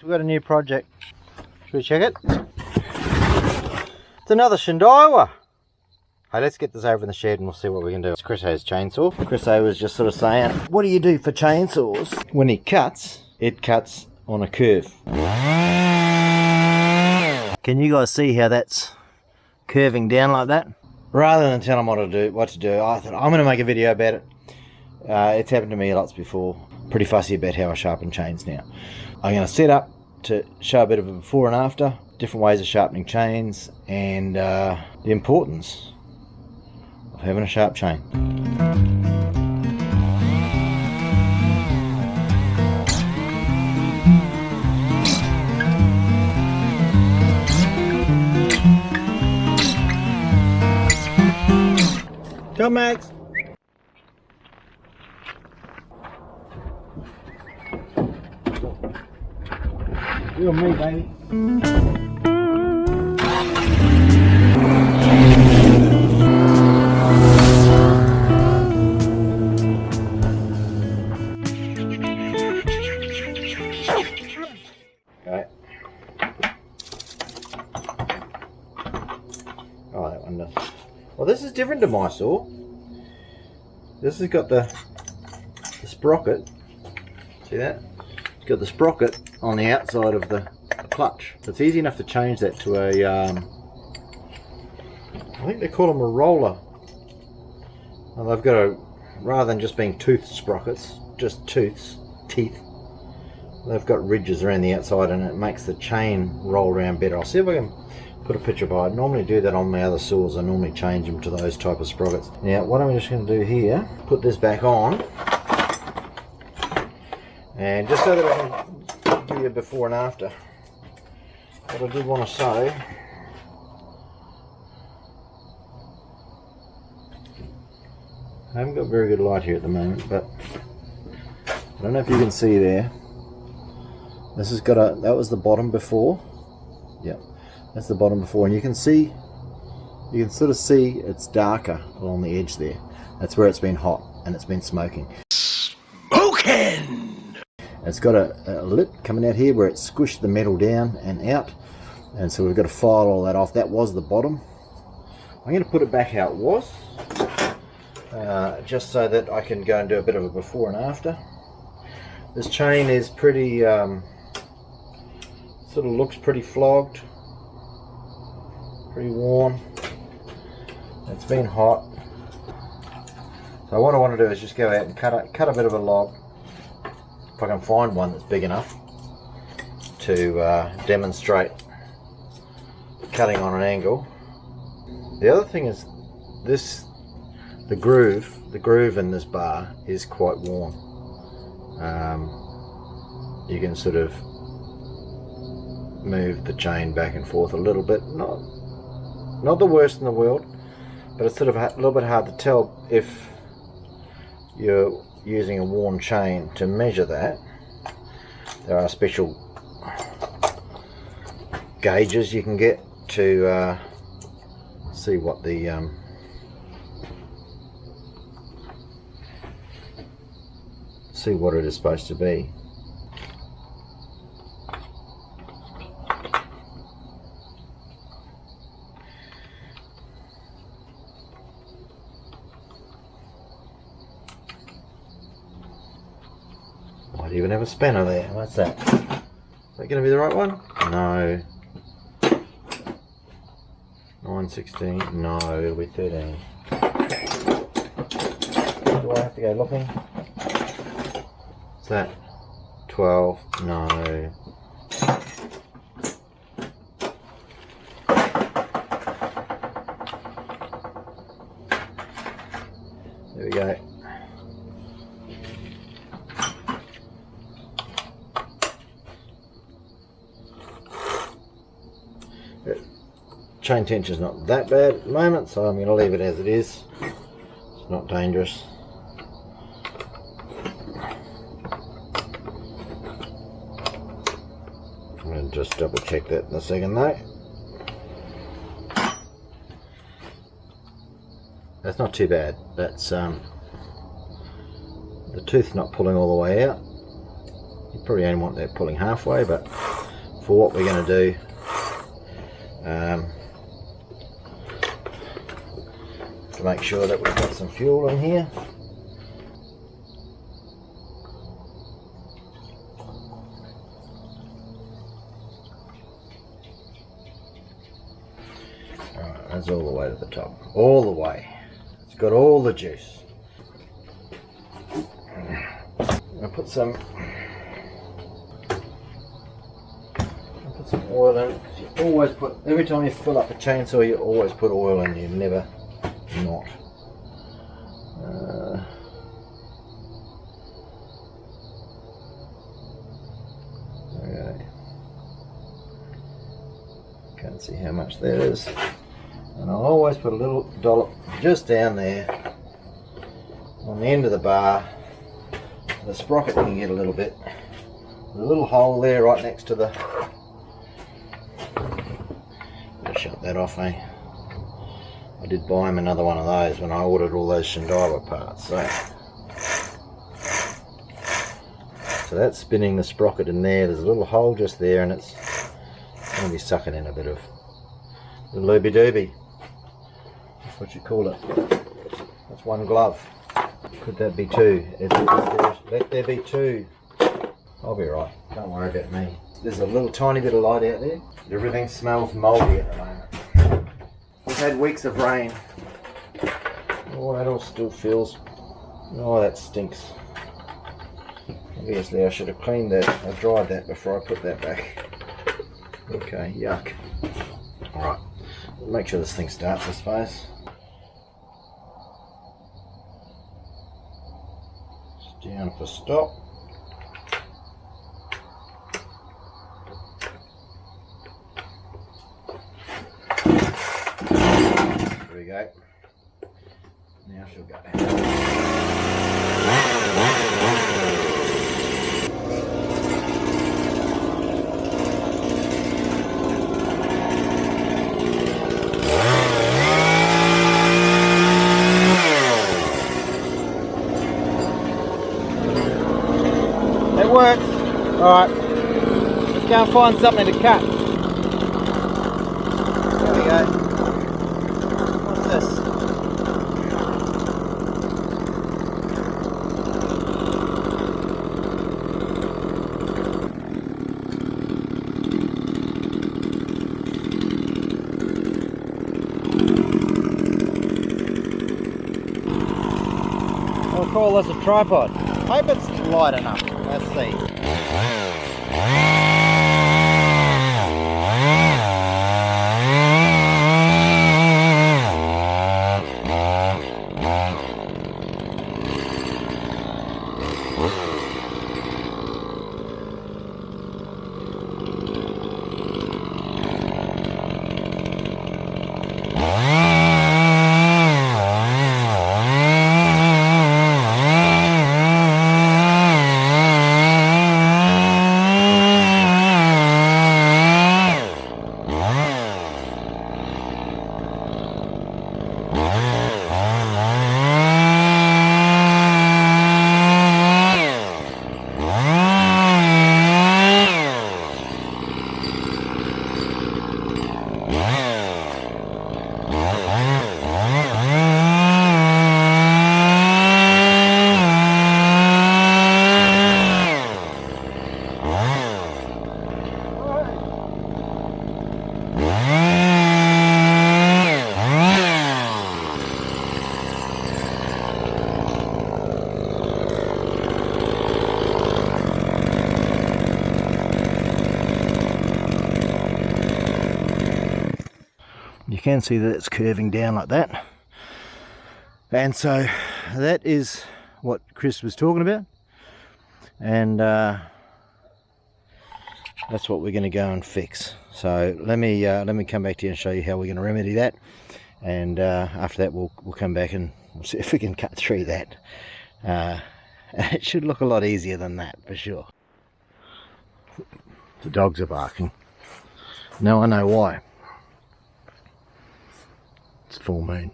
We've got a new project. Should we check it? It's another Shindaiwa. Hey, let's get this over in the shed and we'll see what we can do. It's Chrisso's chainsaw. Chrisso was just sort of saying, what do you do for chainsaws? When he cuts, it cuts on a curve. Can you guys see how that's curving down like that? Rather than tell him what to do, I thought I'm going to make a video about it. It's happened to me lots before. Pretty fussy about how I sharpen chains now. I'm going to set up to show a bit of a before and after, different ways of sharpening chains, and the importance of having a sharp chain. Come, Max. You and me, baby. Okay. Oh, that one does. Well, this is different to my saw. This has got the sprocket. See that? It's got the sprocket on the outside of the clutch. So it's easy enough to change that to a, I think they call them a roller. Well, they've got a, rather than just being tooth sprockets, just teeth, they've got ridges around the outside and it makes the chain roll around better. I'll see if I can put a picture by it. I normally do that on my other saws. I normally change them to those type of sprockets. Now what I'm just going to do here, put this back on, and just so that I can give you a before and after, what I did want to say, I haven't got very good light here at the moment, but I don't know if you can see there. This has got a, that was the bottom before. Yep, that's the bottom before, and you can see, you can sort of see it's darker along the edge there. That's where it's been hot and it's been smoking. Smoking! It's got a lip coming out here where it squished the metal down and out, and so we've got to file all that off. That was the bottom. I'm going to put it back how it was, just so that I can go and do a bit of a before and after. This chain is pretty, sort of looks pretty flogged, pretty worn. It's been hot. So what I want to do is just go out and cut a bit of a log. If I can find one that's big enough to demonstrate cutting on an angle. The other thing is this, the groove in this bar is quite worn. You can sort of move the chain back and forth a little bit, not the worst in the world, but it's sort of a little bit hard to tell if you're using a worn chain to measure that. There are special gauges you can get to see what the see what it is supposed to be. Might even have a spanner there. What's that? Is that going to be the right one? No. 9/16. No, it'll be 13. Do I have to go looking? What's that? 12. No. There we go. Chain tension is not that bad at the moment, so I'm going to leave it as it is. It's not dangerous. I'm going to just double check that in a second though. That's not too bad. That's the tooth's not pulling all the way out. You probably only want that pulling halfway, but for what we're going to do, to make sure that we've got some fuel in here. Alright, that's all the way to the top. All the way. It's got all the juice. I'll put some oil in. You always put, every time you fill up a chainsaw, you always put oil in. You never not. Okay. Can't see how much that is. And I'll always put a little dollop just down there on the end of the bar. The sprocket can get a little bit. There's a little hole there right next to the. Just shut that off, eh? I did buy him another one of those when I ordered all those Shindiwa parts. So that's spinning the sprocket in there. There's a little hole just there, and it's going to be sucking in a bit of the looby dooby. That's what you call it. That's one glove. Could that be two? Let there be two. I'll be right. Don't worry about me. There's a little tiny bit of light out there. Everything smells mouldy at the moment. We've had weeks of rain. Oh, that all still feels. Oh, that stinks. Obviously, I should have cleaned that. I dried that before I put that back. Okay, yuck. Alright. Make sure this thing starts, I suppose. Down for stop. There we go. Now she'll go. Works. Alright, let's go and find something to cut. There we go. What's this? I'll call this a tripod. Hope it's light enough. Let's see. You can see that it's curving down like that, and so that is what Chris was talking about, and that's what we're going to go and fix. So let me come back to you and show you how we're going to remedy that, and after that we'll come back and we'll see if we can cut through that. It should look a lot easier than that for sure. The dogs are barking. Now I know why. It's full moon.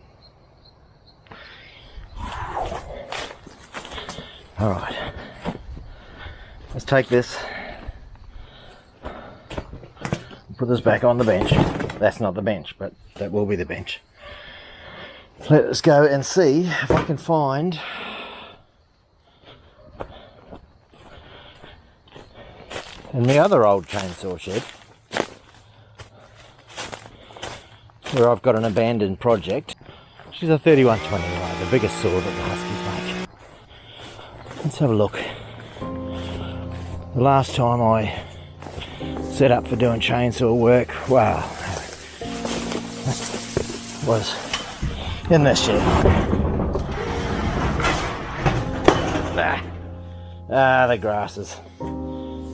Alright. Let's take this, put this back on the bench. That's not the bench, but that will be the bench. Let's go and see if I can find in the other old chainsaw shed, where I've got an abandoned project. She's a 3121, the biggest saw that the Huskies make. Let's have a look. The last time I set up for doing chainsaw work, wow, was in this shed. The grass is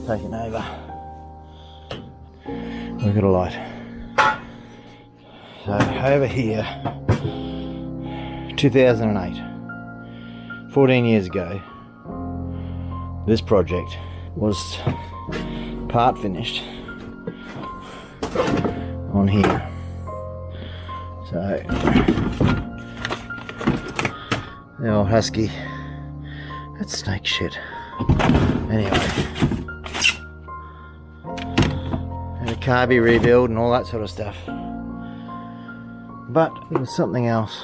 taking over. We've got a light. So over here, 2008, 14 years ago, this project was part finished on here. So the old Husky, that's snake shit. Anyway, and a carby rebuild and all that sort of stuff. But there was something else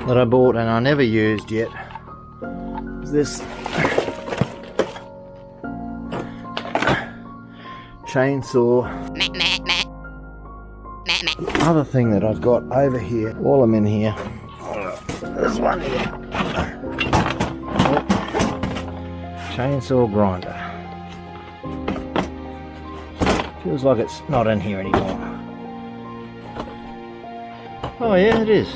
that I bought and I never used yet. It's this chainsaw. Other thing that I've got over here while I'm in here. There's one here. Chainsaw grinder. Feels like it's not in here anymore. Oh yeah, it is.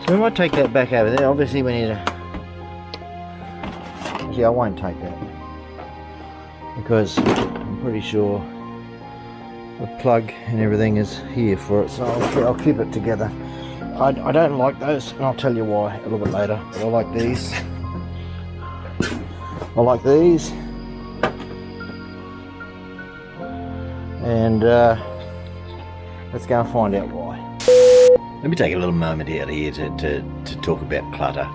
So we might take that back over there. Obviously we need to... Actually, I won't take that, because I'm pretty sure the plug and everything is here for it, so I'll keep it together. I don't like those, and I'll tell you why a little bit later. But I like these. I like these. And let's go and find out why. Let me take a little moment out here to talk about clutter.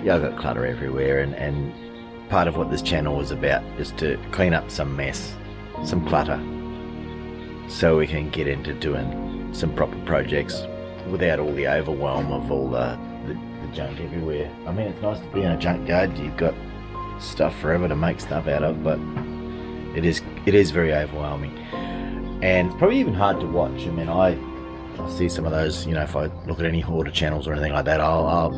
Yeah, I've got clutter everywhere, and part of what this channel is about is to clean up some mess, some clutter, so we can get into doing some proper projects without all the overwhelm of all the junk everywhere. I mean, it's nice to be in a junkyard. You've got stuff forever to make stuff out of, but it is very overwhelming, and probably even hard to watch. I mean, I see some of those, you know, if I look at any hoarder channels or anything like that, I'll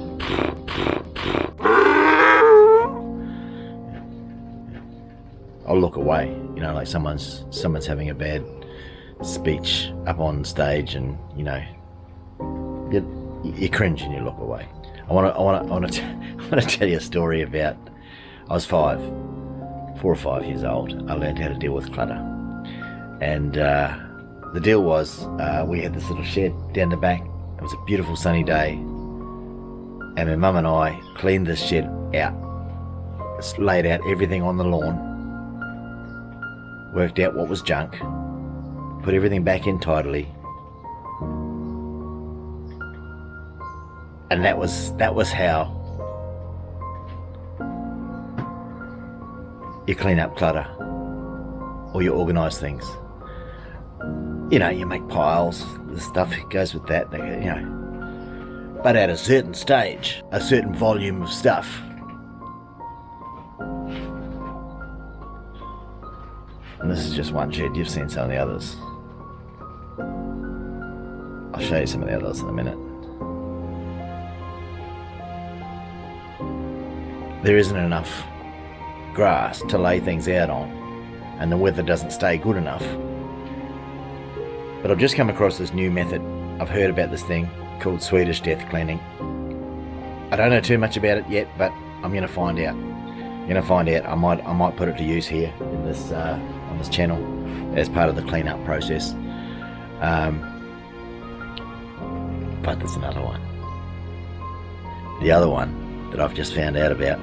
look away, you know, like someone's having a bad speech up on stage, and you know, you cringe and you look away. I want to tell you a story about. I was 4 or 5 years old. I learned how to deal with clutter, and the deal was we had this little shed down the back. It was a beautiful sunny day, and my mum and I cleaned this shed out, laid out everything on the lawn, worked out what was junk, put everything back in tidily, and that was how you clean up clutter, or you organise things. You know, you make piles, the stuff goes with that, you know. But at a certain stage, a certain volume of stuff, and this is just one shed, you've seen some of the others. I'll show you some of the others in a minute. There isn't enough grass to lay things out on, and the weather doesn't stay good enough. But I've just come across this new method. I've heard about this thing called Swedish death cleaning. I don't know too much about it yet, but I'm going to find out. I might put it to use here in this on this channel as part of the clean-up process. But there's another one. The other one that I've just found out about.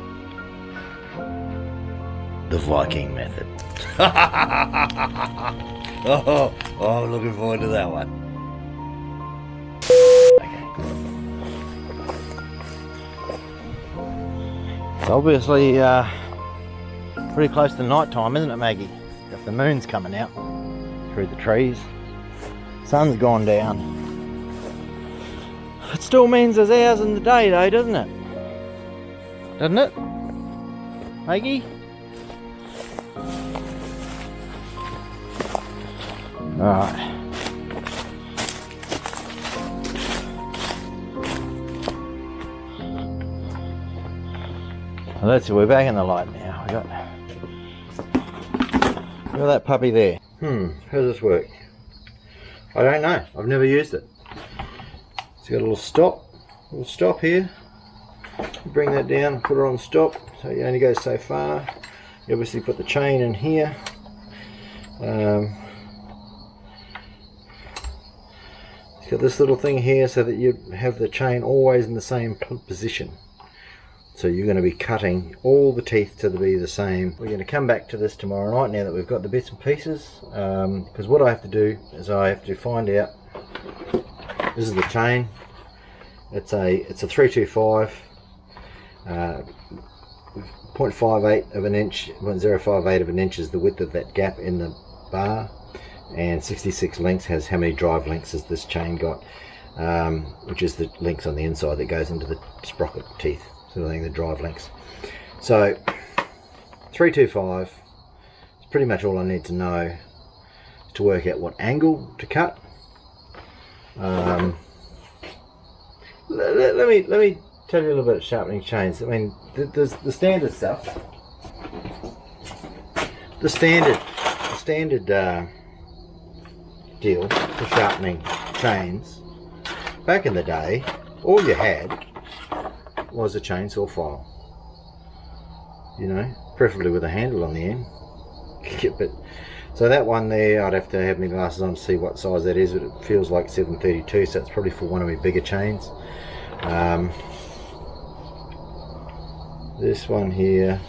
The Viking method. Oh, I'm looking forward to that one. It's obviously pretty close to night time, isn't it, Maggie? If the moon's coming out through the trees, sun's gone down. It still means there's hours in the day though, doesn't it? Doesn't it, Maggie? Alright. Well, that's it, we're back in the light now. We got that puppy there. How does this work? I don't know. I've never used it. It's got a little stop here. You bring that down, put it on stop, so you only go so far. You obviously put the chain in here. It's got this little thing here so that you have the chain always in the same position. So you're going to be cutting all the teeth to be the same. We're going to come back to this tomorrow night now that we've got the bits and pieces, because what I have to do is I have to find out. This is the chain. It's a 325, 0.58 of an inch, 0.058 of an inch is the width of that gap in the bar, and 66 links has how many drive links has this chain got, which is the links on the inside that goes into the sprocket teeth. So I think the drive links. So 325 is pretty much all I need to know to work out what angle to cut. Let me tell you a little bit of sharpening chains. I mean, there's the standard stuff. The standard deal for sharpening chains. Back in the day, all you had was a chainsaw file, you know, preferably with a handle on the end. But so that one there, I'd have to have my glasses on to see what size that is, but it feels like 732, so it's probably for one of my bigger chains. This one here,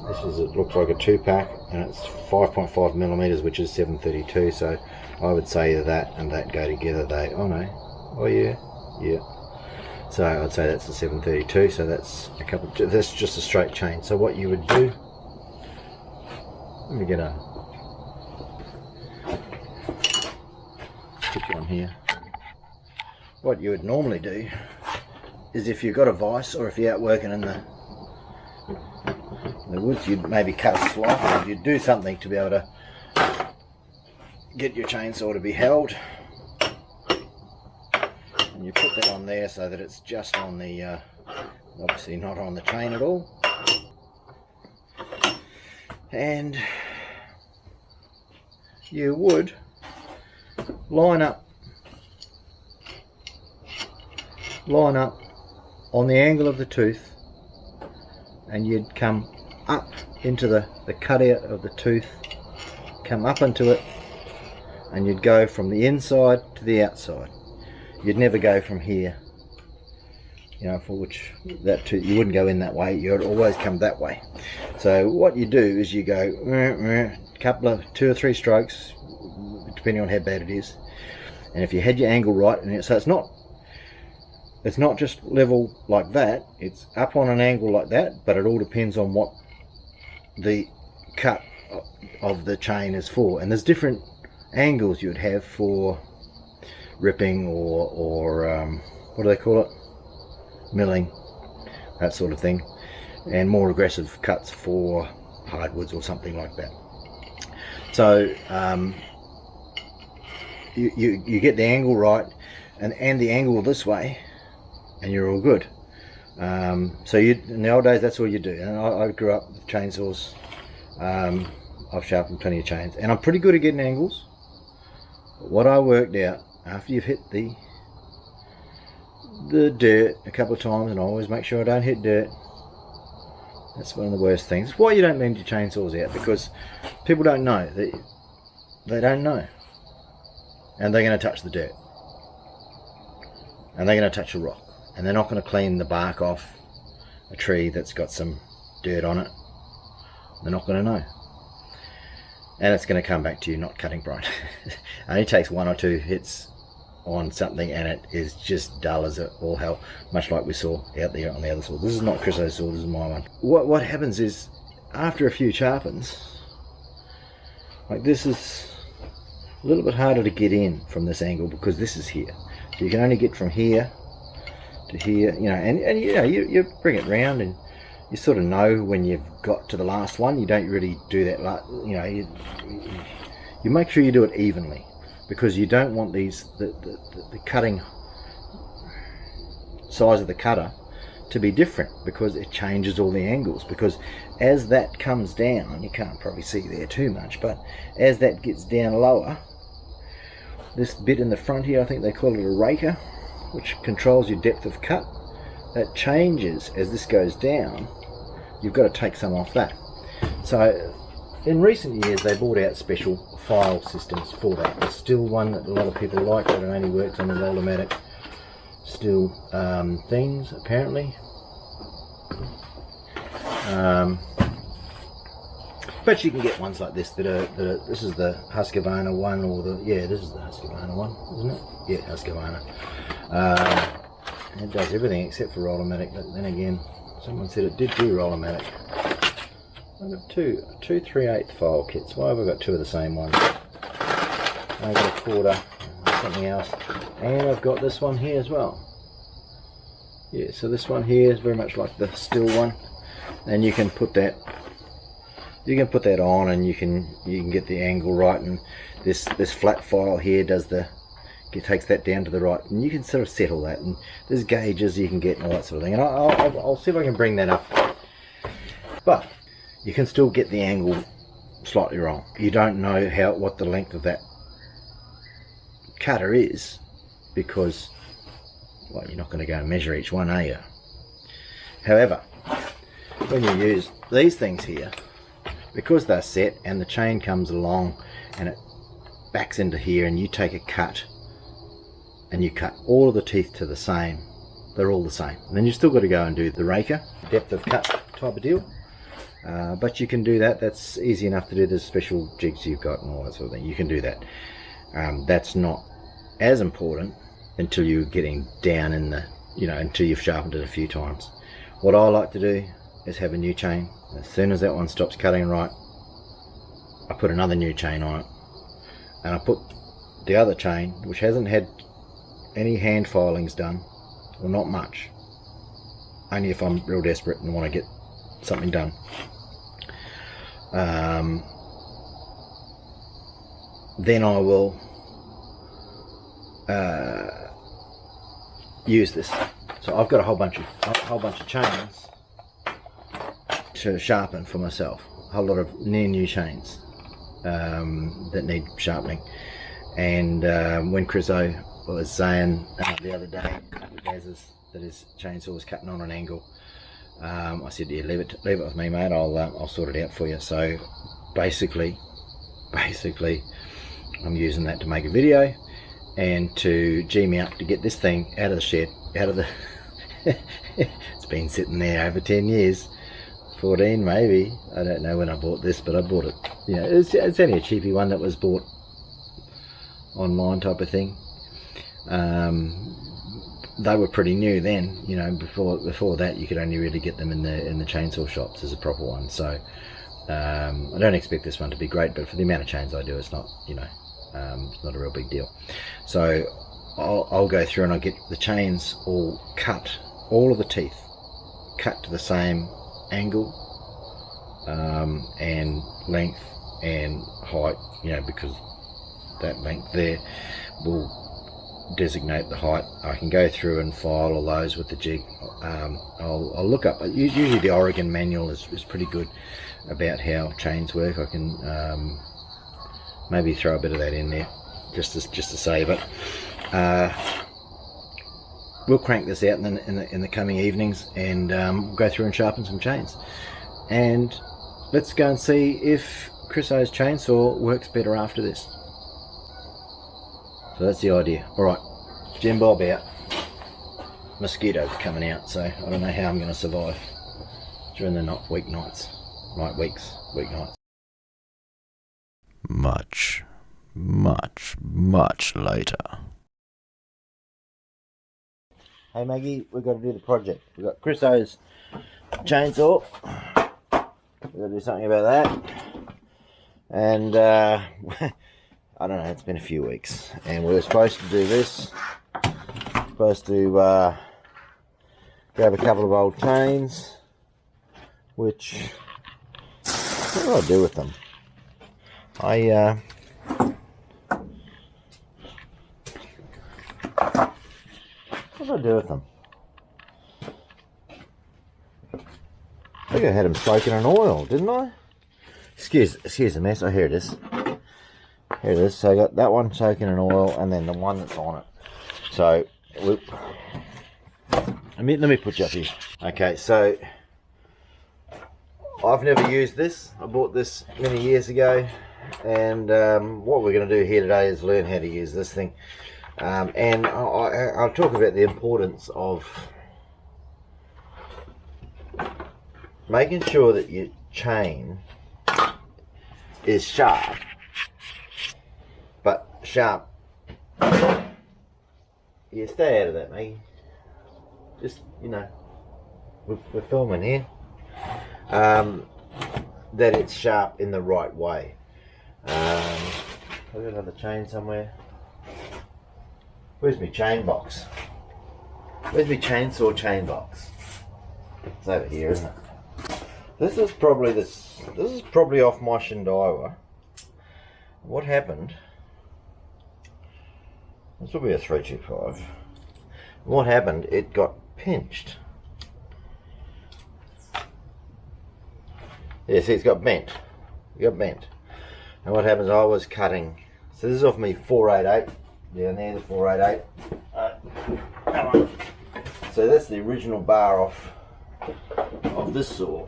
it looks like a 2-pack, and it's 5.5 millimeters, which is 732. So I would say that and that go together. So I'd say that's a 732, so that's that's just a straight chain. So what you would do, let me get a stick on here. What you would normally do is, if you've got a vise or if you're out working in the woods, you'd maybe cut a slice, or you'd do something to be able to get your chainsaw to be held. And you put that on there so that it's just on the, obviously not on the chain at all. And you would line up on the angle of the tooth, and you'd come up into the cutout of the tooth, come up into it, and you'd go from the inside to the outside. You'd never go from here, you know, for which that tooth, you wouldn't go in that way, you'd always come that way. So what you do is you go couple of 2 or 3 strokes, depending on how bad it is, and if you had your angle right, and so it's not just level like that, it's up on an angle like that, but it all depends on what the cut of the chain is for. And there's different angles you'd have for ripping or what do they call it, milling, that sort of thing, and more aggressive cuts for hardwoods or something like that. So you get the angle right and the angle this way, and you're all good. So in the old days, that's all you do. And I grew up with chainsaws. I've sharpened plenty of chains, and I'm pretty good at getting angles. But what I worked out, after you've hit the dirt a couple of times, and I always make sure I don't hit dirt, that's one of the worst things. It's why you don't lend your chainsaws out, because people don't know. They don't know, and they're going to touch the dirt, and they're going to touch a rock, and they're not going to clean the bark off a tree that's got some dirt on it. They're not going to know. and it's going to come back to you not cutting bright. It only takes 1 or 2 hits on something and it is just dull as all hell, much like we saw out there on the other saw. This is not Chrisso's saw, this is my one. What happens is, after a few sharpens, like this is a little bit harder to get in from this angle because this is here. So you can only get from here to here, you know, and you know, you bring it round and you sort of know when you've got to the last one. You don't really do that, you know, you make sure you do it evenly, because you don't want these the cutting size of the cutter to be different, because it changes all the angles. Because as that comes down, you can't probably see there too much, but as that gets down lower, this bit in the front here, I think they call it a raker, which controls your depth of cut, that changes as this goes down. You've got to take some off that. So in recent years they brought out special file systems for that. There's still one that a lot of people like, but it only works on the Roll-O-Matic still things apparently. But you can get ones like this that are this is the Husqvarna one, or this is the Husqvarna one, isn't it? Yeah, Husqvarna. It does everything except for Roll-O-Matic, but then again, someone said it did do Roll-O-Matic. I've got two 3/8 file kits. Why have I got 2 of the same ones? I've got a quarter, something else, and I've got this one here as well. Yeah, so this one here is very much like the still one, and you can put that on, and you can get the angle right, and this flat file here does takes that down to the right, and you can sort of settle that, and there's gauges you can get and all that sort of thing, and I'll see if I can bring that up. But you can still get the angle slightly wrong. You don't know what the length of that cutter is, because, well, you're not going to go and measure each one, are you? However, when you use these things here, because they're set and the chain comes along and it backs into here, and you take a cut and you cut all of the teeth to the same, they're all the same, and then you've still got to go and do the raker, depth of cut type of deal. But you can do that. That's easy enough to do. There's special jigs you've got and all that sort of thing. You can do that. That's not as important until you're getting down in the, you know, until you've sharpened it a few times. What I like to do is have a new chain. As soon as that one stops cutting right, I put another new chain on it, and I put the other chain, which hasn't had any hand filings done, or not much, only if I'm real desperate and want to get something done. Then I will use this. So I've got a whole bunch of chains to sharpen for myself. A whole lot of near new chains that need sharpening. And when Chrisso was saying the other day that his chainsaw was cutting on an angle, I said, yeah, leave it with me, mate. I'll sort it out for you. So basically I'm using that to make a video and to G me up to get this thing out of the shed, out of the it's been sitting there over 10 years, 14 maybe. I don't know when I bought this, but I bought it, you know, it's only a cheapy one that was bought online type of thing. They were pretty new then, you know. Before that you could only really get them in the chainsaw shops as a proper one. So I don't expect this one to be great, but for the amount of chains I do, it's not, you know, it's not a real big deal. So I'll go through and I'll get the chains all cut, all of the teeth cut to the same angle and length and height, you know, because that length there will designate the height. I can go through and file all those with the jig. I'll look up, usually the Oregon manual is pretty good about how chains work. I can maybe throw a bit of that in there just to save it. We'll crank this out in the coming evenings, and we'll go through and sharpen some chains, and let's go and see if Chrisso's chainsaw works better after this. So that's the idea. Alright, Jim Bob out. Mosquitoes are coming out, so I don't know how I'm going to survive during the weeknights. much, much, much later. Hey Maggie, we've got to do the project. We've got Chrisso's chainsaw. We've got to do something about that. And I don't know, it's been a few weeks. And we were supposed to do this. Supposed to grab a couple of old chains, which, what do I do with them? What did I do with them? I think I had them soaking in oil, didn't I? Excuse the mess. Oh, here it is. Here it is. So I got that one soaking in oil, and then the one that's on it. So, let me put you up here. Okay, so I've never used this. I bought this many years ago, and what we're going to do here today is learn how to use this thing. And I'll talk about the importance of making sure that your chain is sharp, but sharp. Yeah, stay out of that, Maggie. Just, you know, we're filming here. That it's sharp in the right way. I've got another chain somewhere. Where's my chain box? Where's my chainsaw chain box? It's over here, isn't it? This is probably off my Shindiwa. What happened? This will be a 325. What happened? It got pinched. Yeah, see, it's got bent. It got bent. And what happens? I was cutting. So this is off me 488. Down there, the 488. Come on. So that's the original bar of this saw.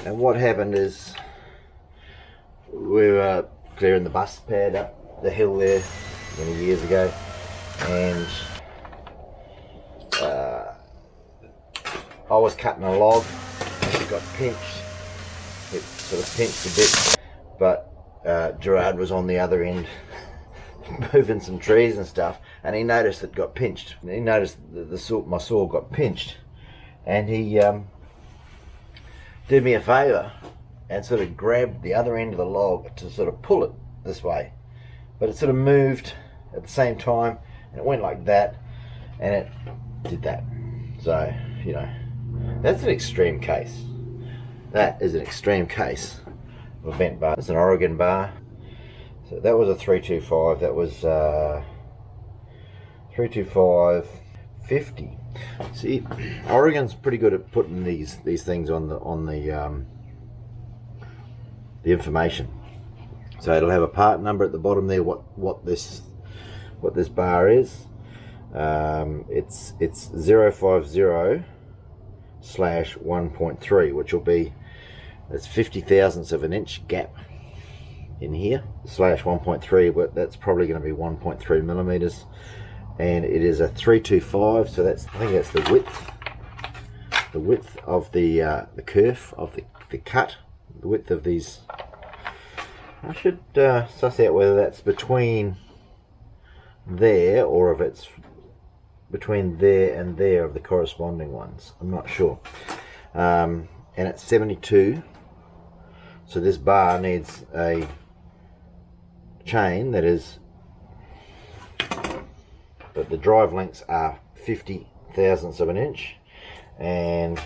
And what happened is we were clearing the bus pad up the hill there many years ago, and I was cutting a log. It got pinched. It sort of pinched a bit, but Gerard was on the other end moving some trees and stuff, and he noticed it got pinched. He noticed that my saw got pinched, and he did me a favour and sort of grabbed the other end of the log to sort of pull it this way, but it sort of moved at the same time, and it went like that, and it did that. So, you know, that's an extreme case. That is an extreme case of a bent bar. It's an Oregon bar. So that was a 325. That was 325 50. See, Oregon's pretty good at putting these things on the information. So it'll have a part number at the bottom there. What this bar is. It's 050/1.3, which will be, that's 50 thousandths of an inch gap in here, /1.3, but that's probably going to be 1.3 millimeters, and it is a 325. So that's, I think that's the width of the kerf of the cut, the width of these. I should suss out whether that's between there or if it's between there and there of the corresponding ones. I'm not sure. And it's 72. So this bar needs a chain that is, but the drive lengths are 50 thousandths of an inch, and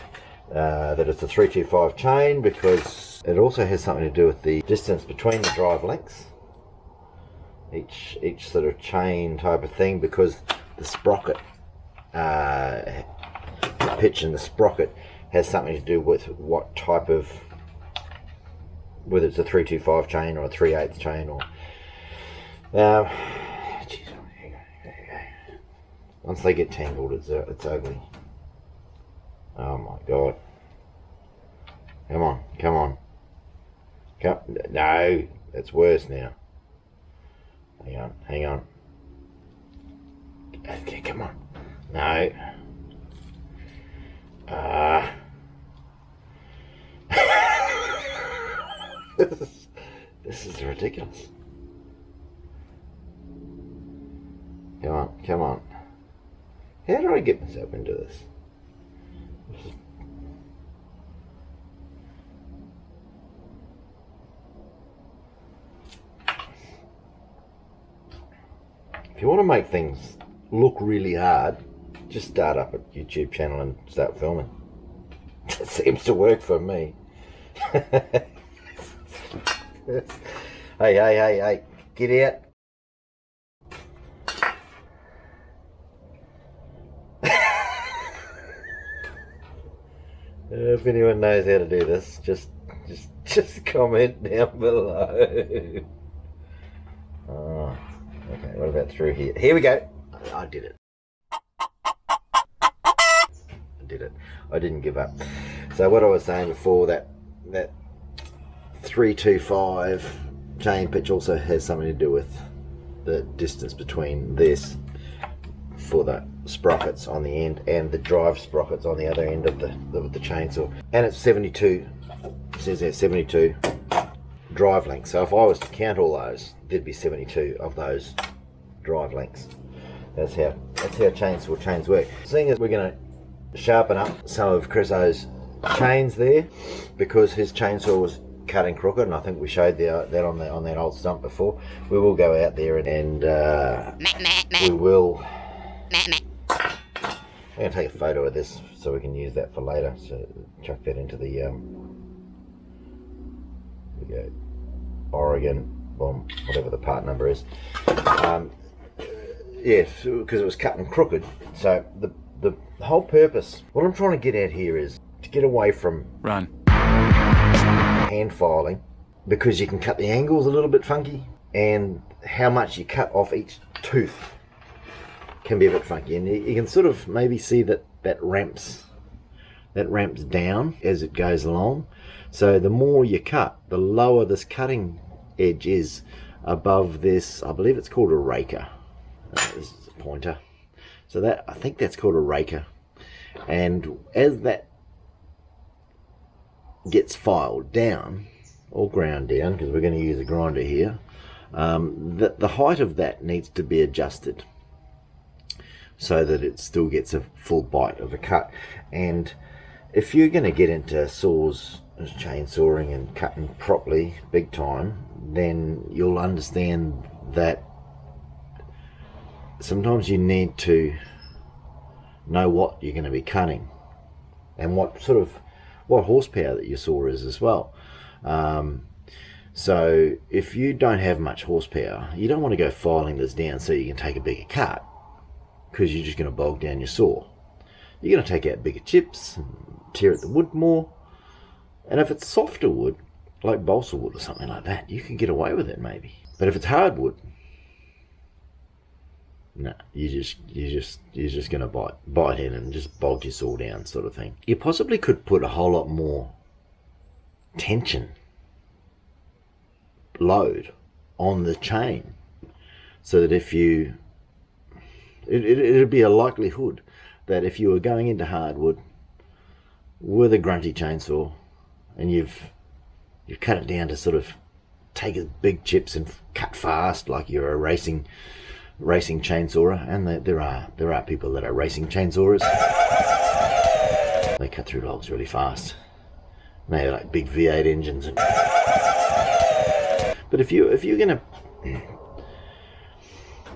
that it's a 325 chain, because it also has something to do with the distance between the drive lengths, each sort of chain type of thing, because the sprocket, the pitch in the sprocket has something to do with what type of, whether it's a 325 chain or a 3/8 chain, or geez, once they get tangled, it's ugly. Oh my god! Come on, come on, come! No, it's worse now. Hang on, hang on. Okay, come on. No. This is ridiculous. Come on, come on. How did I get myself into this? If you want to make things look really hard, just start up a YouTube channel and start filming. It seems to work for me. Hey, get out. If anyone knows how to do this, just comment down below. Oh, okay, what about through here? Here we go. I did it. I didn't give up. So what I was saying before, that 325 chain pitch also has something to do with the distance between this for the sprockets on the end and the drive sprockets on the other end of the chainsaw. And it's 72, it says there 72 drive lengths. So if I was to count all those, there'd be 72 of those drive lengths. That's how chainsaw chains work. Seeing as we're going to sharpen up some of Chrisso's chains there, because his chainsaw was cutting crooked, and I think we showed that on that old stump before. We will go out there and we will. I'm going to take a photo of this so we can use that for later. So chuck that into the we go Oregon bomb, whatever the part number is. Yeah, because it was cutting crooked. So the whole purpose, what I'm trying to get at here is to get away from hand filing, because you can cut the angles a little bit funky, and how much you cut off each tooth can be a bit funky, and you can sort of maybe see that ramps down as it goes along. So the more you cut, the lower this cutting edge is above this, I believe it's called a raker. This is a pointer. So that, I think that's called a raker. And as that gets filed down, or ground down, because we're going to use a grinder here, the height of that needs to be adjusted so that it still gets a full bite of a cut. And if you're going to get into saws, chainsawing and cutting properly big time, then you'll understand that sometimes you need to know what you're going to be cutting and what horsepower that your saw is as well. So if you don't have much horsepower, you don't want to go filing this down so you can take a bigger cut, because you're just going to bog down your saw. You're going to take out bigger chips and tear at the wood more. And if it's softer wood, like balsa wood or something like that, you can get away with it maybe. But if it's hardwood, no, you're just going to bite in and just bog your saw down, sort of thing. You possibly could put a whole lot more tension load on the chain, so that if you, it'd be a likelihood that if you were going into hardwood with a grunty chainsaw and you've cut it down to sort of take big chips and cut fast like you're a racing chainsawer, and there are people that are racing chainsawers. They cut through logs really fast. They have like big V8 engines. But if you're gonna,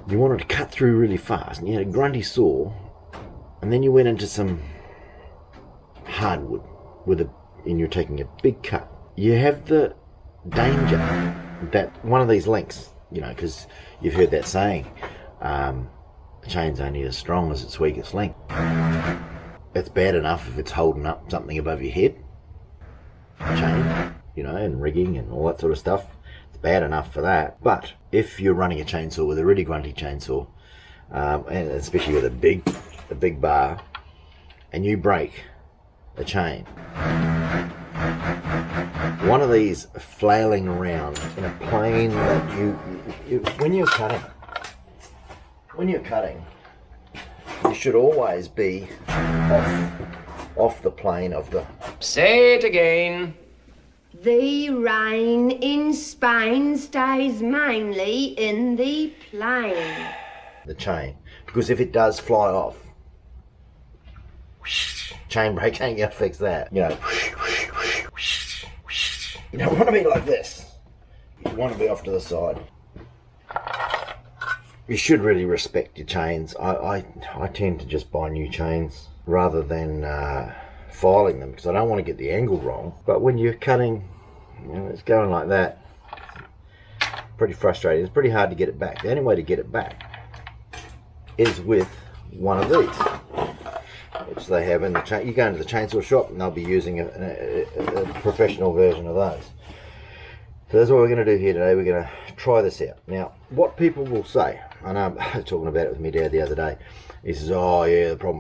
you wanted to cut through really fast, and you had a grunty saw, and then you went into some hardwood and you're taking a big cut, you have the danger that one of these links, because you've heard that saying, the chain's only as strong as its weakest link. It's bad enough if it's holding up something above your head, chain, and rigging and all that sort of stuff. It's bad enough for that. But if you're running a chainsaw with a really grunty chainsaw, and especially with a big bar, and you break a chain, one of these flailing around in a plane that you when you're cutting, you should always be off the plane of the... Say it again. The rain in Spain stays mainly in the plain. The chain, because if it does fly off, chain brake ain't gonna fix that. You know, you don't want to be like this. You want to be off to the side. You should really respect your chains. I tend to just buy new chains rather than filing them, because I don't want to get the angle wrong. But when you're cutting, you know, it's going like that, pretty frustrating. It's pretty hard to get it back. The only way to get it back is with one of these, which they have in the chain. You go into the chainsaw shop and they'll be using a professional version of those. So that's what we're going to do here today. We're going to try this out. Now, what people will say, I know I was talking about it with my dad the other day. He says, "Oh yeah, the problem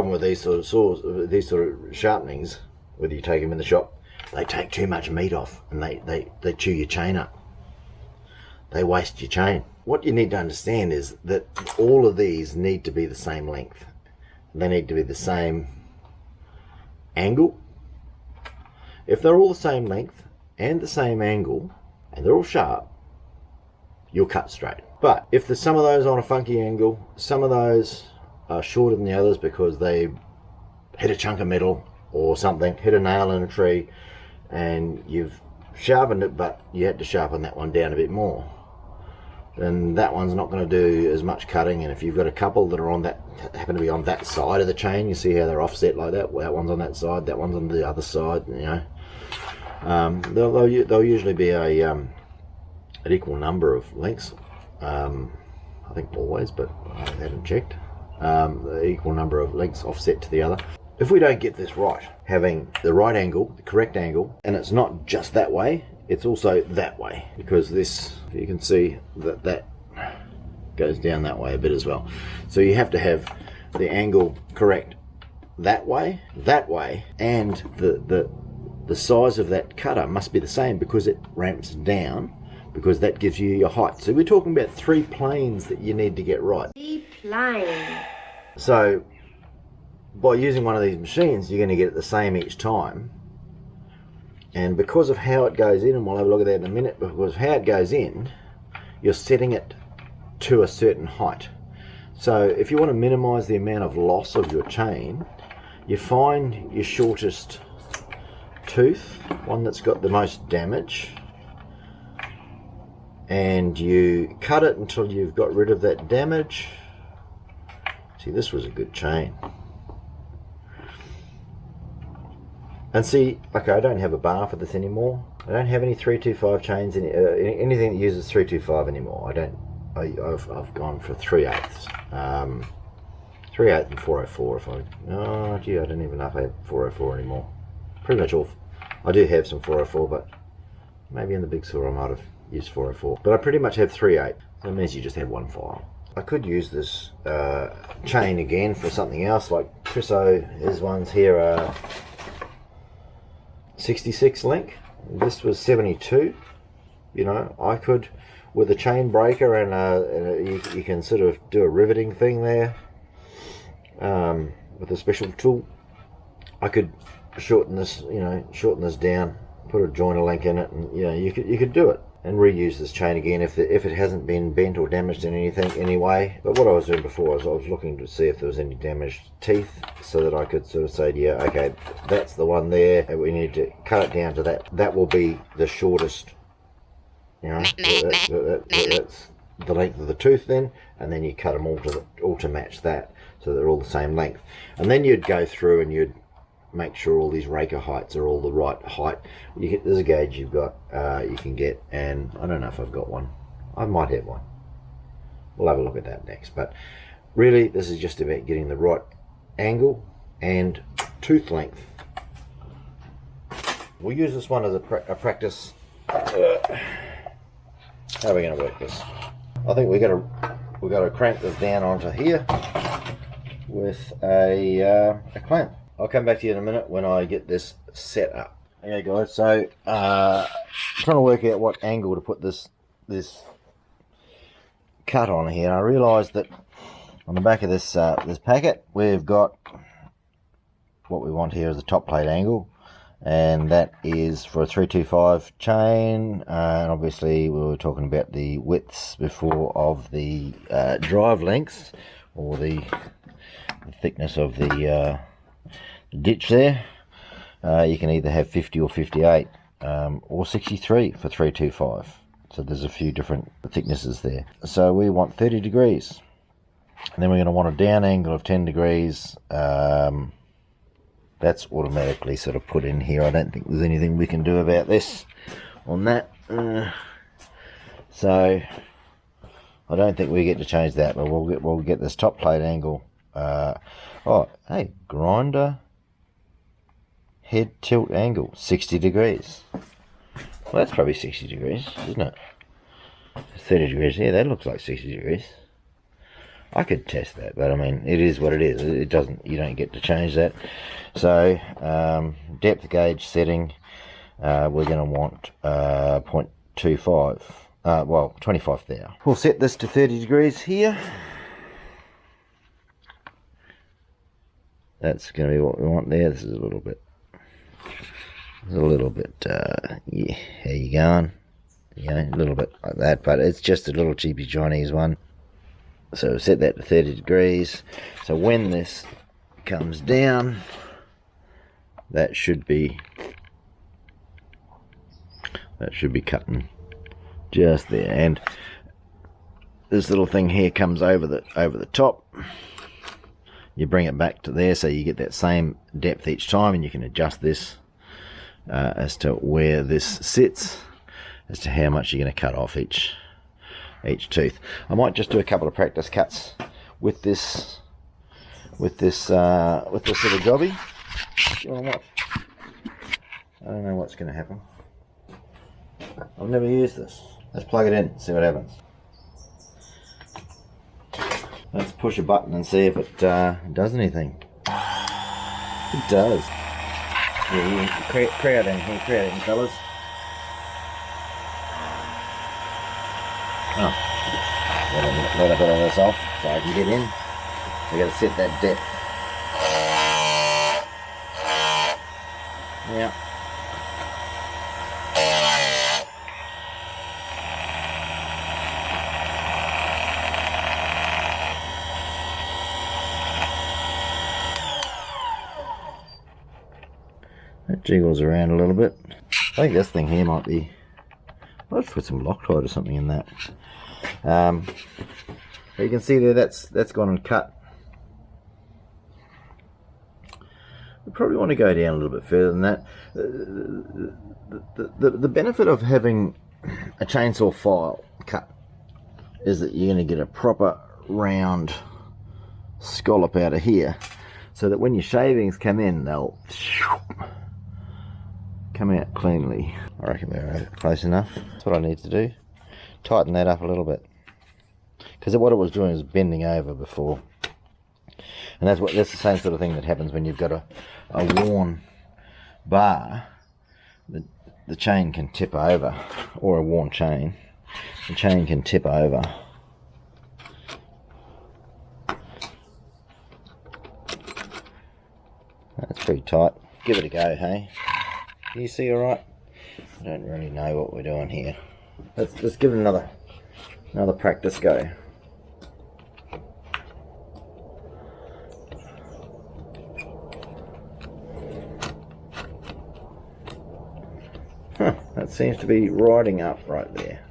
with these sort of saws, these sort of sharpenings, whether you take them in the shop, they take too much meat off and they chew your chain up. They waste your chain." What you need to understand is that all of these need to be the same length. They need to be the same angle. If they're all the same length and the same angle and they're all sharp, you'll cut straight. But if there's some of those on a funky angle, some of those are shorter than the others because they hit a chunk of metal or something, hit a nail in a tree, and you've sharpened it but you had to sharpen that one down a bit more, then that one's not going to do as much cutting. And if you've got a couple that are on that, happen to be on that side of the chain, you see how they're offset like that, that one's on that side, that one's on the other side, you know, they'll usually be an equal number of lengths. I think always, but I haven't checked. The equal number of lengths offset to the other. If we don't get this right, having the right angle, the correct angle, and it's not just that way, it's also that way, because this, you can see that goes down that way a bit as well. So you have to have the angle correct that way, and the size of that cutter must be the same, because it ramps down, because that gives you your height. So we're talking about 3 planes that you need to get right. The plane. So by using one of these machines, you're going to get it the same each time. And because of how it goes in, and we'll have a look at that in a minute, because of how it goes in, you're setting it to a certain height. So if you want to minimize the amount of loss of your chain, you find your shortest tooth, one that's got the most damage, and you cut it until you've got rid of that damage. See, this was a good chain. And see, okay, I don't have a bar for this anymore. I don't have any 325 chains, anything that uses 325 anymore. I've gone for 3/8. 3/8 and 404 if I, oh gee, I don't even know if I have 404 anymore. Pretty much all, I do have some 404, but maybe in the big saw I might have used 404. But I pretty much have 3/8. So that means you just have one file. I could use this chain again for something else, like Chrisso, his ones here are 66 link. This was 72. You know, I could, with a chain breaker and you can sort of do a riveting thing there with a special tool. I could shorten this, you know, shorten this down, put a joiner link in it, and you know, you could do it and reuse this chain again if it hasn't been bent or damaged in anything anyway. But what I was doing before is I was looking to see if there was any damaged teeth, so that I could sort of say to you, okay, that's the one there, and we need to cut it down to that. That will be the shortest, you know, that's the length of the tooth then, and then you cut them all to match that, so they're all the same length. And then you'd go through and you'd make sure all these raker heights are all the right height. There's a gauge you've got, you can get, and I don't know if I've got one. I might have one. We'll have a look at that next. But really, this is just about getting the right angle and tooth length. We'll use this one as a practice. How are we going to work this? I think we've got to crank this down onto here with a clamp. I'll come back to you in a minute when I get this set up. Okay guys, so trying to work out what angle to put this cut on here. I realised that on the back of this this packet we've got what we want here is a top plate angle, and that is for a 325 chain. And obviously we were talking about the widths before of the drive lengths, or the thickness of the ditch there. You can either have 50 or 58 or 63 for 325. So there's a few different thicknesses there. So we want 30 degrees. And then we're going to want a down angle of 10 degrees. That's automatically sort of put in here. I don't think there's anything we can do about this on that. So I don't think we get to change that, but we'll get this top plate angle. Oh, hey, grinder head tilt angle 60 degrees. Well, that's probably 60 degrees, isn't it? 30 degrees. Yeah, that looks like 60 degrees. I could test that, but I mean, it is what it is. It doesn't. You don't get to change that. So depth gauge setting, we're going to want 0.25. Well, 25 there. We'll set this to 30 degrees here. That's going to be what we want there. This is a little bit. Yeah, how you going? You know, a little bit like that, but it's just a little cheapy Chinese one. So set that to 30 degrees. So when this comes down, that should be cutting just there, and this little thing here comes over the top. You bring it back to there, so you get that same depth each time, and you can adjust this as to where this sits, as to how much you're going to cut off each tooth. I might just do a couple of practice cuts with this little jobby. You wanna watch? I don't know what's going to happen. I've never used this. Let's plug it in, see what happens. Let's push a button and see if it does anything. It does. Yeah, crowd in fellas. Oh, let a bit of this off so I can get in. We got to set that depth. Yeah. That jiggles around a little bit. I think this thing here might be. I'll just put some Loctite or something in that. But you can see there that's gone and cut. We probably want to go down a little bit further than that. The benefit of having a chainsaw file cut is that you're going to get a proper round scallop out of here, so that when your shavings come in, they'll come out cleanly. I reckon we're close enough. That's what I need to do. Tighten that up a little bit, because what it was doing was bending over before, and that's the same sort of thing that happens when you've got a worn bar. The chain can tip over, or a worn chain. The chain can tip over. That's pretty tight. Give it a go, hey? Can you see all right? I don't really know what we're doing here. Let's give it another practice go. Huh, that seems to be riding up right there.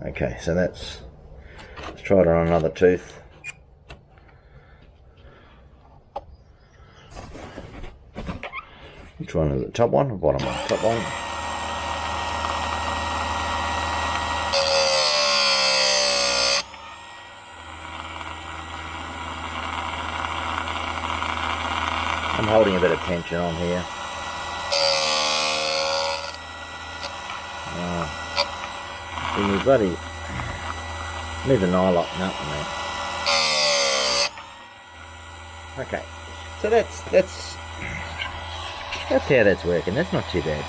Okay, so let's try it on another tooth. Which one is it? Top one or bottom one? Top one. I'm holding a bit of tension on here. We bloody need the nylock nut in there. Okay, so that's how that's working. That's not too bad.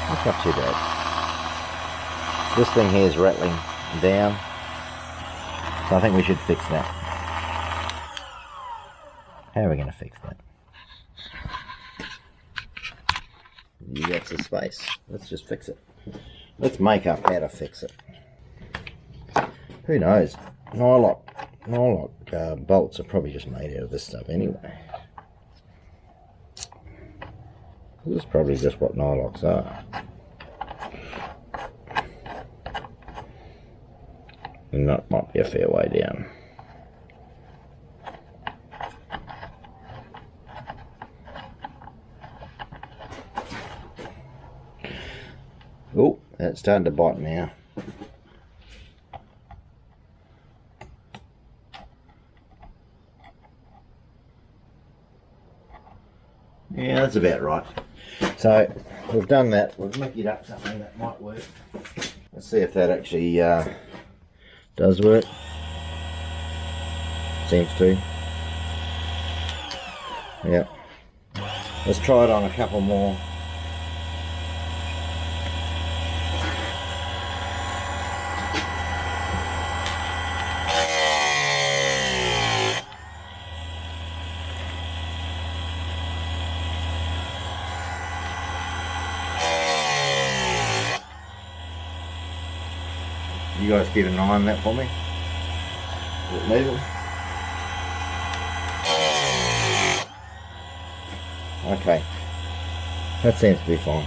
That's not too bad. This thing here is rattling down, so I think we should fix that. How are we going to fix that? You got the space. Let's just fix it. Let's make up how to fix it. Who knows? Nylock bolts are probably just made out of this stuff anyway. This is probably just what nylocks are. And that might be a fair way down. Oh, that's starting to bite now. Yeah, that's about right. So we've done that. We've mickeyed up something that might work. Let's see if that actually does work. Seems to. Yep. Let's try it on a couple more. You guys keep an eye on that for me. Is it moving? Okay. That seems to be fine.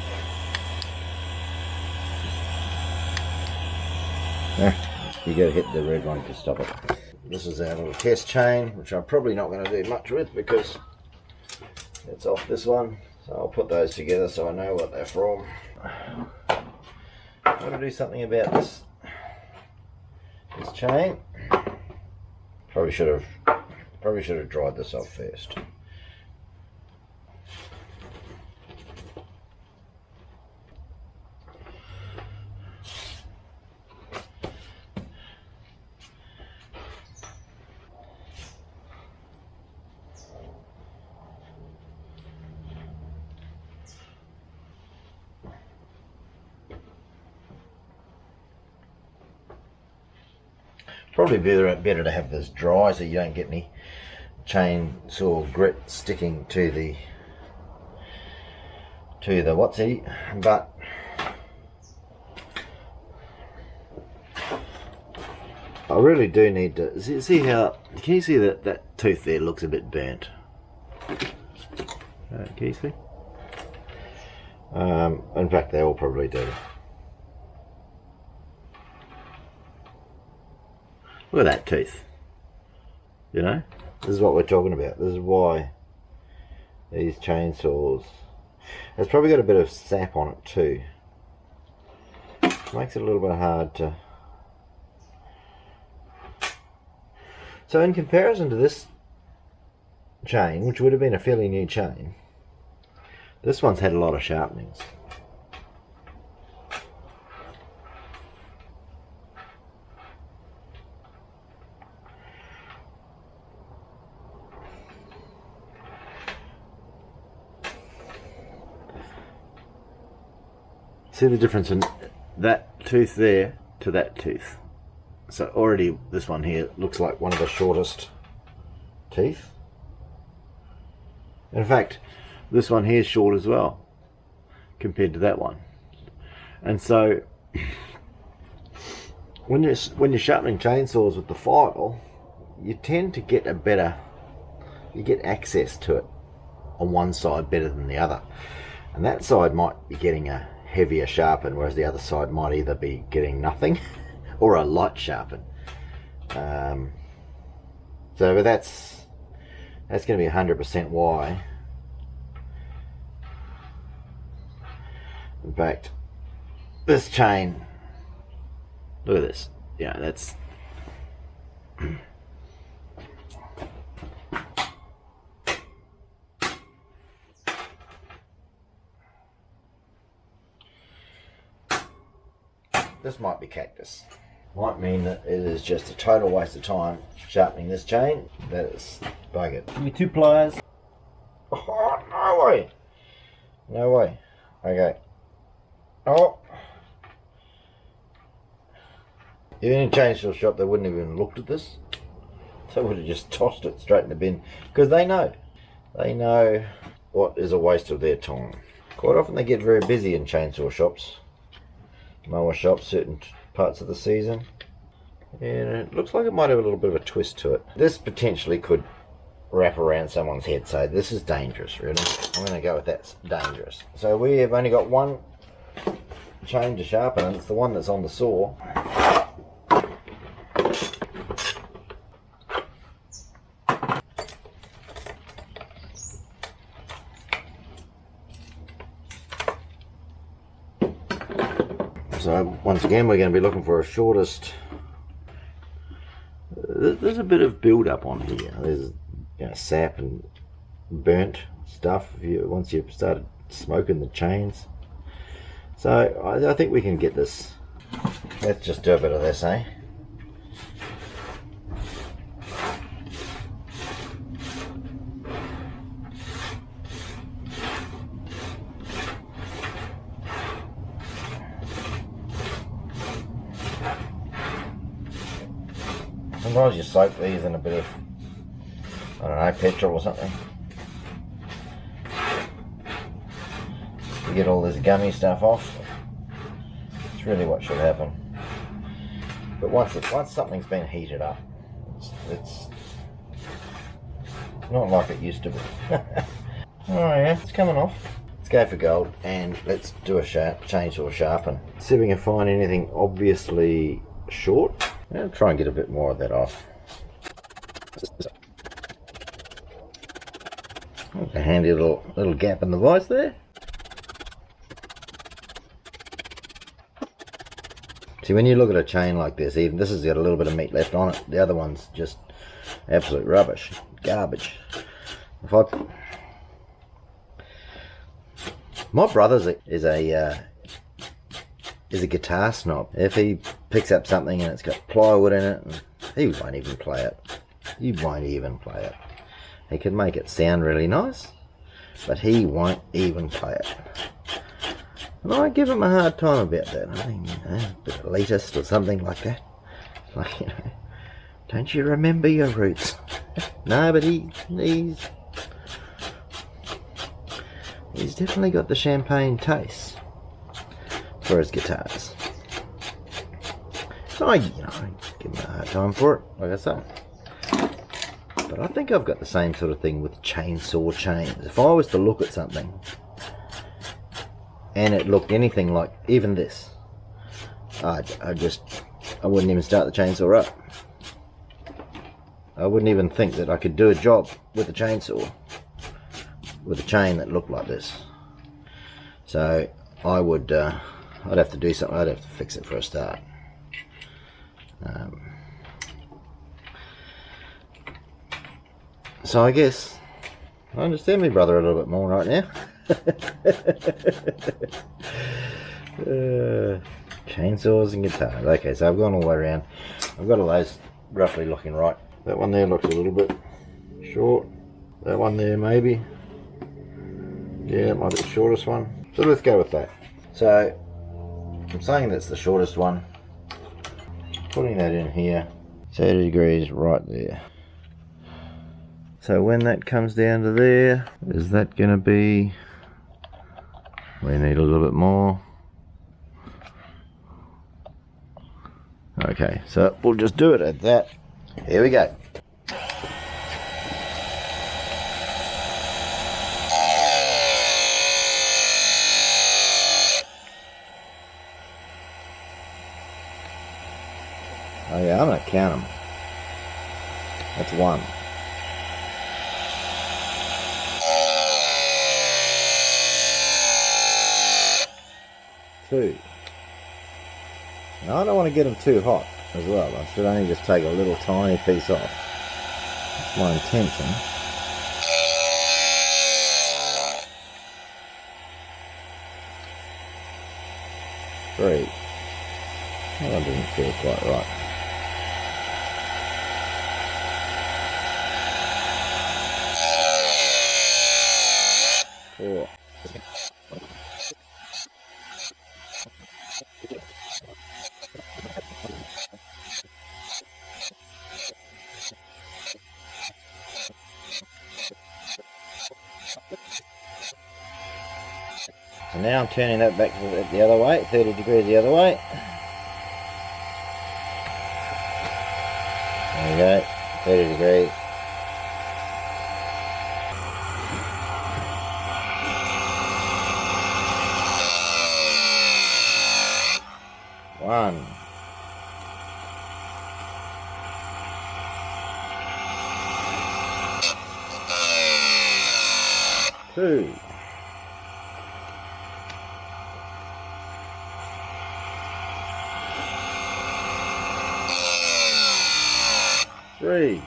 You gotta hit the red one to stop it. This is our little test chain, which I'm probably not going to do much with because it's off this one. So I'll put those together so I know what they're from. I'm going to do something about this chain. Probably should have dried this off first. Probably better to have this dry so you don't get any chainsaw grit sticking to the what's-it, but I really do need to see how. Can you see that tooth there looks a bit burnt? Can you see? In fact, they all probably do. Look at that tooth. You know, this is what we're talking about. This is why these chainsaws. It's probably got a bit of sap on it too. Makes it a little bit hard to. So in comparison to this chain, which would have been a fairly new chain, this one's had a lot of sharpenings. See the difference in that tooth there to that tooth. So already this one here looks like one of the shortest teeth. In fact, this one here is short as well compared to that one. And so when you're sharpening chainsaws with the file, you tend to get you get access to it on one side better than the other. And that side might be getting a heavier sharpen, whereas the other side might either be getting nothing or a light sharpen. But that's going to be 100% why. In fact, this chain, look at this. Yeah, that's this might be cactus. Might mean that it is just a total waste of time sharpening this chain. That is buggered. Give me 2 pliers. Oh, no way. No way. Okay. Oh. If in a chainsaw shop they wouldn't have even looked at this. They would have just tossed it straight in the bin. Because they know. They know what is a waste of their time. Quite often they get very busy in chainsaw shops, mower shops, certain parts of the season. And it looks like it might have a little bit of a twist to it. This potentially could wrap around someone's head, so this is dangerous, really. I'm going to go with that's dangerous. So we have only got one chain to sharpen, and it's the one that's on the saw. So once again we're going to be looking for a shortest. There's a bit of build up on here. There's sap and burnt stuff once you've started smoking the chains. So I think we can get this. Let's just do a bit of this, eh? Sometimes you soak these in a bit of, I don't know, petrol or something. You get all this gummy stuff off. It's really what should happen. But once something's been heated up, it's not like it used to be. Oh yeah, it's coming off. Let's go for gold and let's do a chainsaw sharpen. See if we can find anything obviously short. I'll try and get a bit more of that off. A handy little gap in the vise there. See, when you look at a chain like this, even this has got a little bit of meat left on it. The other one's just absolute rubbish, garbage. My brother is a guitar snob. If he picks up something and it's got plywood in it, he won't even play it. He won't even play it. He can make it sound really nice, but he won't even play it. And I give him a hard time about that. I think, a bit elitist or something like that. Like, don't you remember your roots? No, but he's definitely got the champagne taste for his guitars. So I give him a hard time for it, like I say. But I think I've got the same sort of thing with chainsaw chains. If I was to look at something and it looked anything like even this, I wouldn't even start the chainsaw up. I wouldn't even think that I could do a job with a chainsaw with a chain that looked like this. So I would I'd have to do something. I'd have to fix it for a start. So I guess I understand my brother a little bit more right now. Chainsaws and guitars. Okay, so I've gone all the way around. I've got all those roughly looking right. That one there looks a little bit short. That one there maybe. Yeah, it might be the shortest one. So let's go with that. So I'm saying that's the shortest one. Putting that in here. 30 degrees right there. So when that comes down to there, is that going to be... We need a little bit more. Okay, so we'll just do it at that. Here we go. Oh yeah, I'm going to count them. That's 1. 2. Now I don't want to get them too hot as well. I should only just take a little tiny piece off. That's my intention. 3. Well, that didn't feel quite right. 4. now I'm turning that back the other way, 30 degrees the other way. There we go, 30 degrees. One. Two. Three.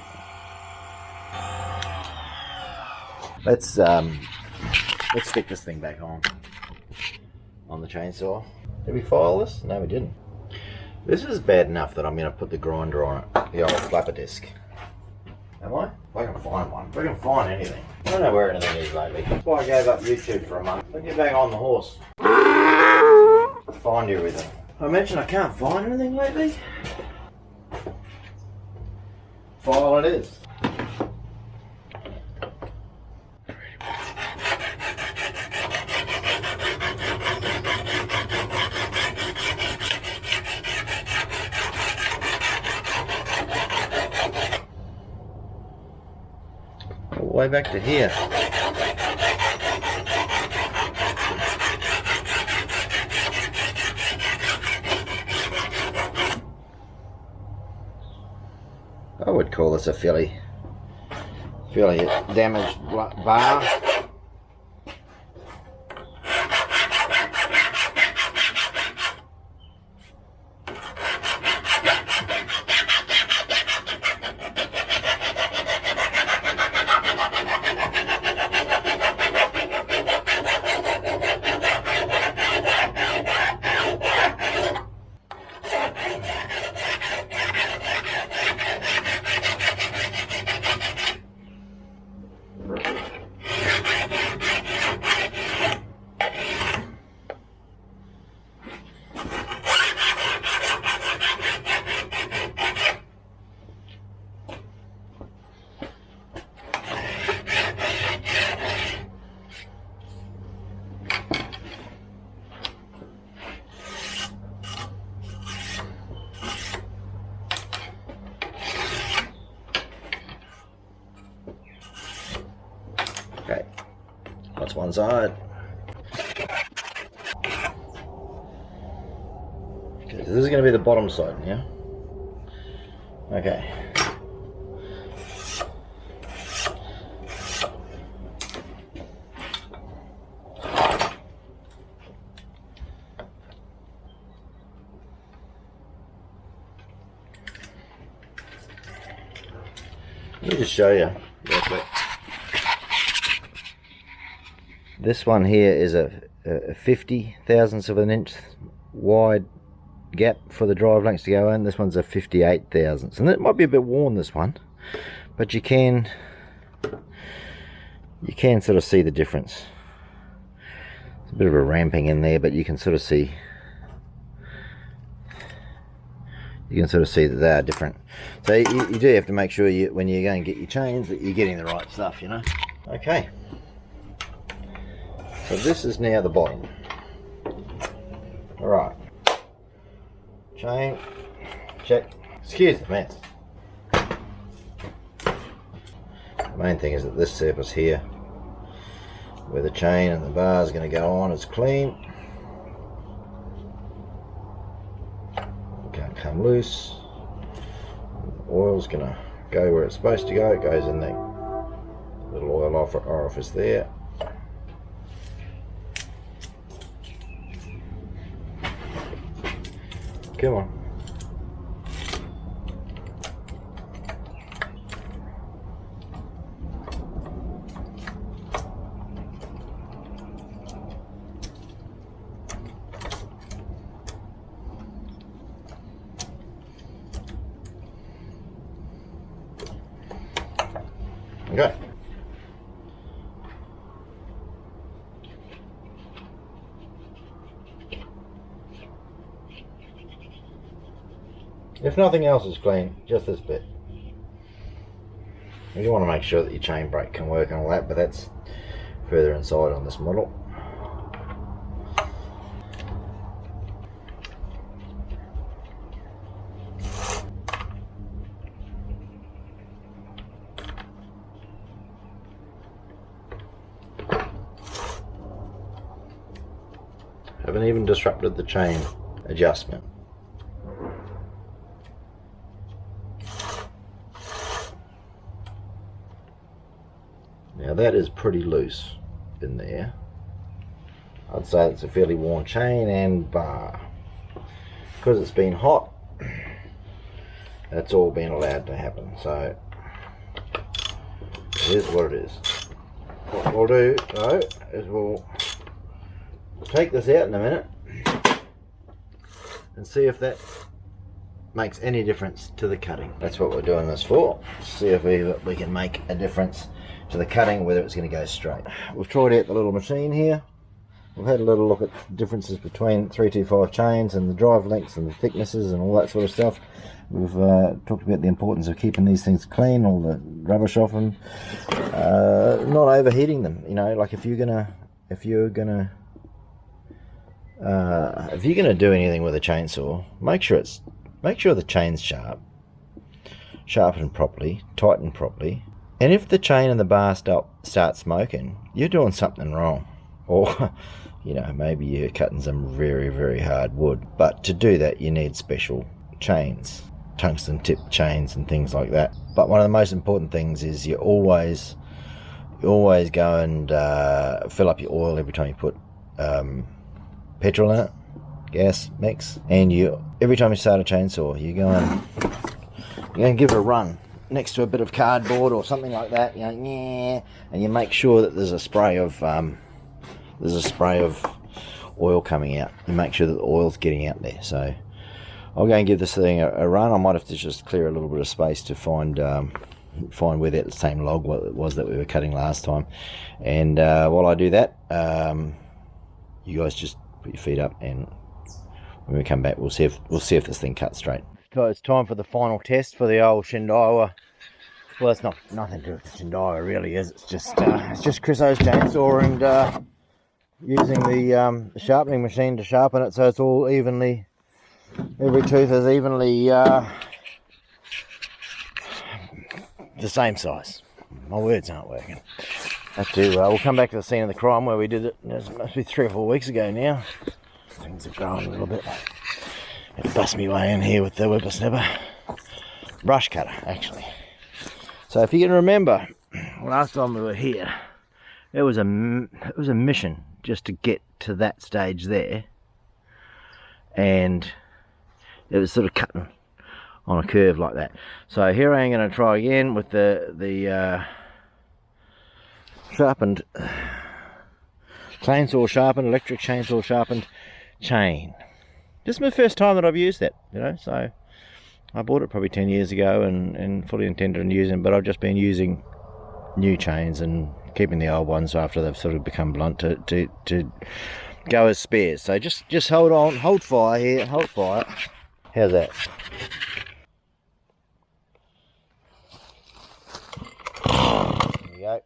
Let's stick this thing back on the chainsaw. Did we file this? No, we didn't. This is bad enough that I'm going to put the grinder on it, the old flapper disc. Am I? If I can find one. If I can find anything. I don't know where anything is lately. That's why I gave up YouTube for a month. I'll get back on the horse. Find everything. I mentioned I can't find anything lately. File it is. All the way back to here. I would call this a fairly damaged bar. Okay, that's one side. Okay, so this is going to be the bottom side, yeah? Okay. Let me just show you real quick. This one here is a 50 thousandths of an inch wide gap for the drive links to go in. This one's a 58 thousandths, and it might be a bit worn, this one, but you can sort of see the difference. There's a bit of a ramping in there, but you can sort of see that they are different. So you do have to make sure when you're going to get your chains that you're getting the right stuff, you know. Okay. So this is now the bottom. Alright. Chain. Check. Excuse the mess. The main thing is that this surface here, where the chain and the bar is going to go on, is clean. It can't come loose. The oil's going to go where it's supposed to go. It goes in the little oil orifice there. Come on. Okay. If nothing else is clean, just this bit. You want to make sure that your chain brake can work and all that, but that's further inside on this model. Haven't even disrupted the chain adjustment. Now that is pretty loose in there. I'd say it's a fairly worn chain and bar. Because it's been hot, that's all been allowed to happen. So it is what it is. What we'll do though is we'll take this out in a minute and see if that makes any difference to the cutting. That's what we're doing this for. See if we can make a difference to the cutting, whether it's going to go straight. We've tried out the little machine here. We've had a little look at differences between 325 chains and the drive lengths and the thicknesses and all that sort of stuff. We've talked about the importance of keeping these things clean, all the rubbish off them, not overheating them. You know, like if you're gonna do anything with a chainsaw, make sure the chain's sharp, sharpened properly, tightened properly. And if the chain and the bar start smoking, you're doing something wrong. Or, you know, maybe you're cutting some very, very hard wood. But to do that, you need special chains, tungsten tip chains and things like that. But one of the most important things is you always go and fill up your oil every time you put petrol in it, gas mix. And every time you start a chainsaw, you're going to give it a run next to a bit of cardboard or something like that. You know, yeah, and you make sure that there's a spray of oil coming out. You make sure that the oil's getting out there. So I'll go and give this thing a run. I might have to just clear a little bit of space to find where that same log was that we were cutting last time. And while I do that, you guys just put your feet up, and when we come back, we'll see if this thing cuts straight. So it's time for the final test for the old Shindaiwa. Well, it's nothing to do with the Shindaiwa, really, is. It's just Chrisso's chainsaw and using the sharpening machine to sharpen it, so it's all evenly. Every tooth is evenly the same size. My words aren't working. We'll come back to the scene of the crime where we did it. It must be 3 or 4 weeks ago now. Things have grown a little bit. It bust me way in here with the whippersnapper. Brush cutter, actually. So if you can remember, last time we were here, it was a mission just to get to that stage there, and it was sort of cutting on a curve like that. So here I am going to try again with the sharpened chainsaw, sharpened electric chainsaw, sharpened chain. This is my first time that I've used that, you know. So I bought it probably 10 years ago and fully intended on using it, but I've just been using new chains and keeping the old ones after they've sort of become blunt to go as spares. So just hold on, hold fire here, hold fire. How's that? There you go.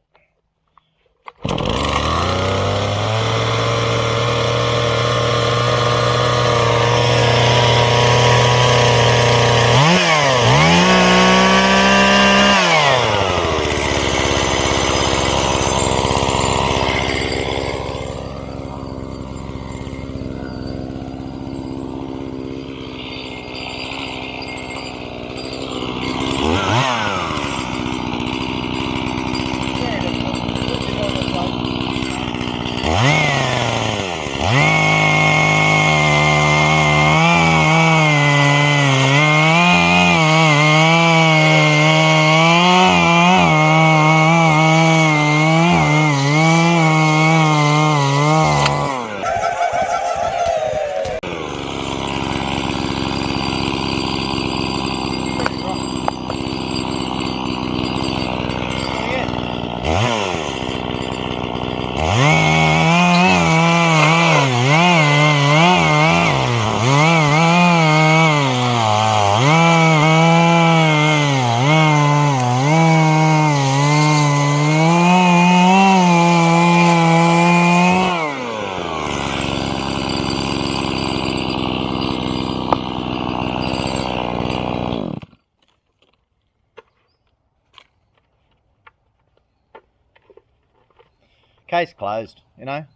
Case closed, you know.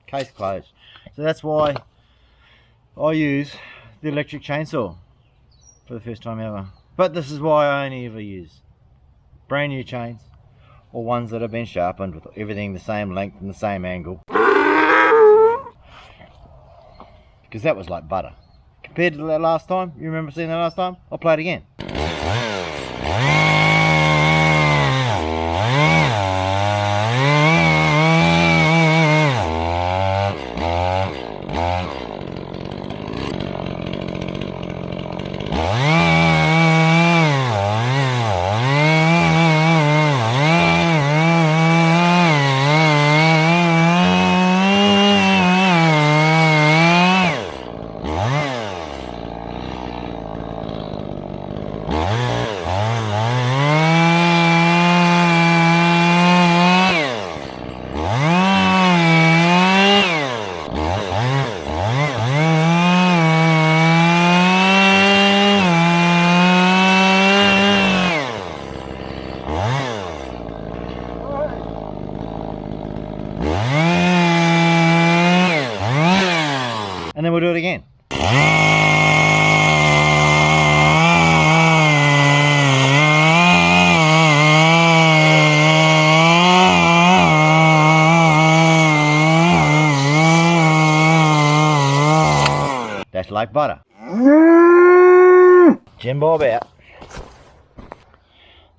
Case closed. So that's why I use the electric chainsaw for the first time ever. But this is why I only ever use brand new chains, or ones that have been sharpened with everything the same length and the same angle. Because that was like butter. Compared to that last time, you remember seeing that last time? I'll play it again. And then we'll do it again. That's like butter. Jim Bob out.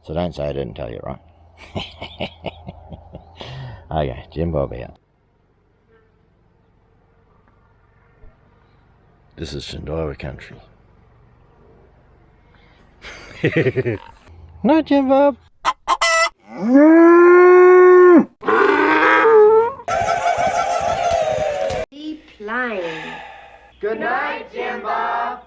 So don't say I didn't tell you, right? Okay, Jim Bob out. This is Shindawa country. No, Jim Bob. The plane. Good night, Jim Bob.